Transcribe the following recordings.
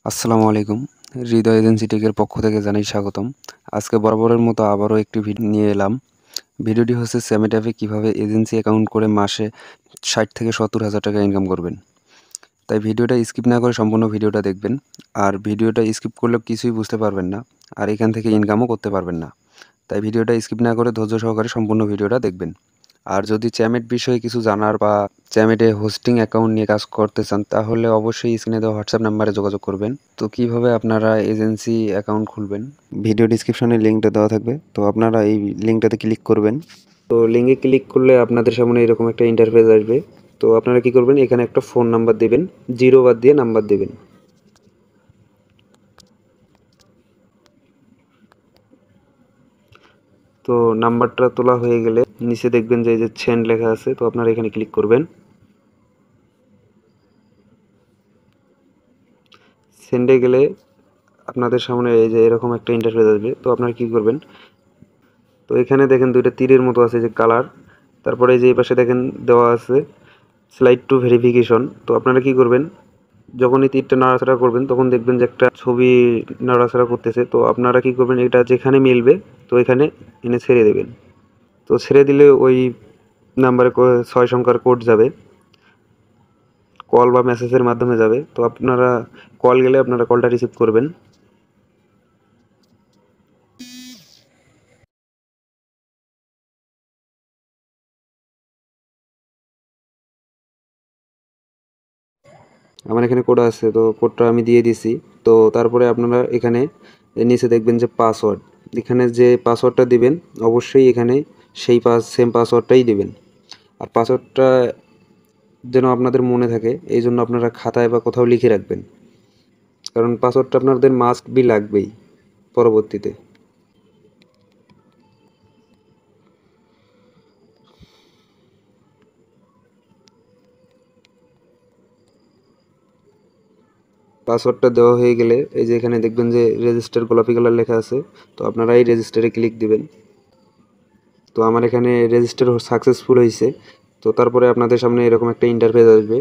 আসসালামু আলাইকুম। হৃদয় এজেন্সি টেকের পক্ষ থেকে জানাই স্বাগতম। আজকে বরাবরের মতো আবারও একটি ভিডিও নিয়ে এলাম। ভিডিওটি হচ্ছে স্যামেট অ্যাপে কীভাবে এজেন্সি অ্যাকাউন্ট করে মাসে ৬০ থেকে ৭০,০০০ টাকা ইনকাম করবেন। তাই ভিডিওটা স্কিপ না করে সম্পূর্ণ ভিডিওটা দেখবেন। আর ভিডিওটা স্কিপ করলে কিছুই বুঝতে পারবেন না। আর এখান থেকে ইনকামও করতে পারবেন না। তাই ভিডিওটা স্কিপ না করে ধৈর্য সহকারে সম্পূর্ণ ভিডিওটা দেখবেন। আর যদি চ্যামেট বিষয়ে কিছু জানার বা চ্যামেটে হোস্টিং অ্যাকাউন্ট নিয়ে কাজ করতে চান তাহলে অবশ্যই স্ক্রিনে দেওয়া হোয়াটসঅ্যাপ নাম্বারে যোগাযোগ করবেন। তো কিভাবে আপনারা এজেন্সি অ্যাকাউন্ট খুলবেন, ভিডিও ডিসক্রিপশনে লিঙ্কটা দেওয়া থাকবে। তো আপনারা এই লিঙ্কটাতে ক্লিক করবেন। তো লিঙ্কে ক্লিক করলে আপনাদের সামনে এরকম একটা ইন্টারফেস আসবে। তো আপনারা কি করবেন, এখানে একটা ফোন নাম্বার দেবেন, 0 বাদ দিয়ে নাম্বার দেবেন। তো নাম্বারটা তোলা হয়ে গেলে নিচে দেখবেন যে এই যে সেন্ড লেখা আছে, তো আপনারা এখানে ক্লিক করবেন। সেন্ডে গেলে আপনাদের সামনে এই যে এরকম একটা ইন্টারফেস আসবে। তো আপনারা কি করবেন, তো এখানে দেখেন দুইটা তীরের মতো আছে যে কালার, তারপরে এই যে এই পাশে দেখেন দেওয়া আছে স্লাইড টু ভেরিফিকেশন। তো আপনারা কি করবেন, যখনই তীরটা নাড়াচাড়া করবেন তখন দেখবেন যে একটা ছবি নাড়াচাড়া করতেছে। তো আপনারা কি করবেন, এটা যেখানে মিলবে তো এখানে এনে ছেড়ে দেবেন। তো ছেড়ে দিলে ওই নাম্বারে 6 সংখ্যার কোড যাবে, কল বা মেসেজের মাধ্যমে যাবে। তো আপনারা কল গেলে আপনারা কলটা রিসিভ করবেন। আমার এখানে কোড আছে, তো কোডটা আমি দিয়ে দিছি। তো তারপরে আপনারা এখানে নিচে দেখবেন যে পাসওয়ার্ড, এখানে যে পাসওয়ার্ডটা দিবেন অবশ্যই এখানে সেই সেম পাসওয়ার্ডটাই দিবেন। আর পাসওয়ার্ডটা যেন আপনাদের মনে থাকে এই জন্য আপনারা খাতায় বা কোথাও লিখে রাখবেন, কারণ পাসওয়ার্ডটা আপনাদের মাস্ট বি লাগবেই পরবর্তীতে। পাসওয়ার্ডটা দেওয়া হয়ে গেলে এই যে এখানে দেখবেন যে রেজিস্টার গোলাপি কালার লেখা আছে, তো আপনারা এই রেজিস্টারে ক্লিক দিবেন। তো আমার এখানে রেজিস্টার সাকসেসফুল হয়েছে। তো তারপরে আপনাদের সামনে এরকম একটা ইন্টারফেস আসবে।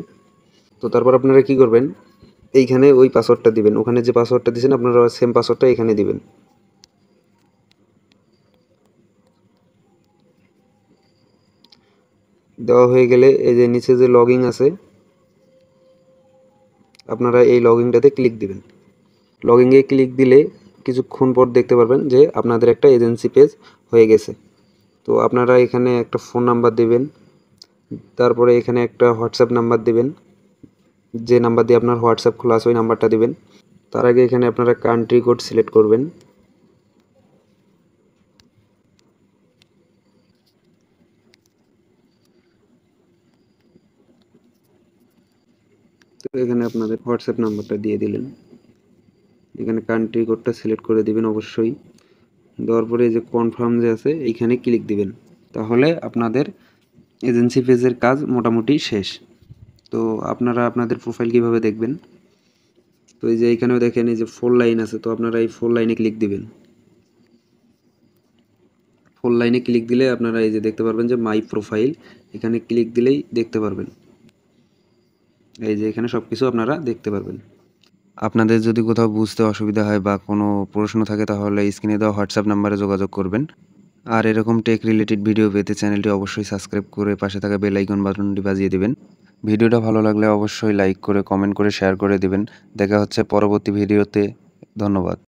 তো তারপর আপনারা কি করবেন, এইখানে ওই পাসওয়ার্ডটা দিবেন, ওখানে যে পাসওয়ার্ডটা দিয়েছেন আপনারা সেম পাসওয়ার্ডটা এখানে দিবেন। দেওয়া হয়ে গেলে এই যে নিচে যে লগইন আছে আপনারা এই লগইনটাতে ক্লিক দিবেন। লগইনে ক্লিক দিলে কিছুক্ষণ পর দেখতে পারবেন যে আপনাদের একটা এজেন্সি পেজ হয়ে গেছে। তো আপনারা এখানে একটা ফোন নাম্বার দিবেন, তারপরে এখানে একটা হোয়াটসঅ্যাপ নাম্বার দিবেন, যে নাম্বার দিয়ে আপনার হোয়াটসঅ্যাপ খোলা আছে ওই নাম্বারটা দিবেন। তার আগে এখানে আপনারা কান্ট্রি কোড সিলেক্ট করবেন। তো এখানে আপনাদের হোয়াটসঅ্যাপ নাম্বারটা দিয়ে দিলেন, এখানে কান্ট্রি কোডটা সিলেক্ট করে দিবেন অবশ্যই। দেওয়ার পরে যে কনফার্ম যে আছে এইখানে ক্লিক দিবেন, তাহলে আপনাদের এজেন্সি পেজের কাজ মোটামুটি শেষ। তো আপনারা আপনাদের প্রোফাইল কিভাবে দেখবেন, তো এই যে এইখানেও দেখেন এই যে 4 লাইন আছে, তো আপনারা এই 4 লাইনে ক্লিক দিবেন। 4 লাইনে ক্লিক দিলে আপনারা এই যে দেখতে পারবেন যে মাই প্রোফাইল, এখানে ক্লিক দিলেই দেখতে পারবেন, এই যে এখানে সব কিছু আপনারা দেখতে পারবেন। আপনাদের যদি কোথাও বুঝতে অসুবিধা হয় বা কোনো প্রশ্ন থাকে তাহলে স্ক্রিনে দেওয়া হোয়াটসঅ্যাপ নাম্বারে যোগাযোগ করবেন। আর এরকম টেক রিলেটেড ভিডিও পেতে চ্যানেলটি অবশ্যই সাবস্ক্রাইব করে পাশে থাকা বেল আইকন বাটনটি বাজিয়ে দিবেন। ভিডিওটা ভালো লাগলে অবশ্যই লাইক করে, কমেন্ট করে, শেয়ার করে দিবেন। দেখা হচ্ছে পরবর্তী ভিডিওতে। ধন্যবাদ।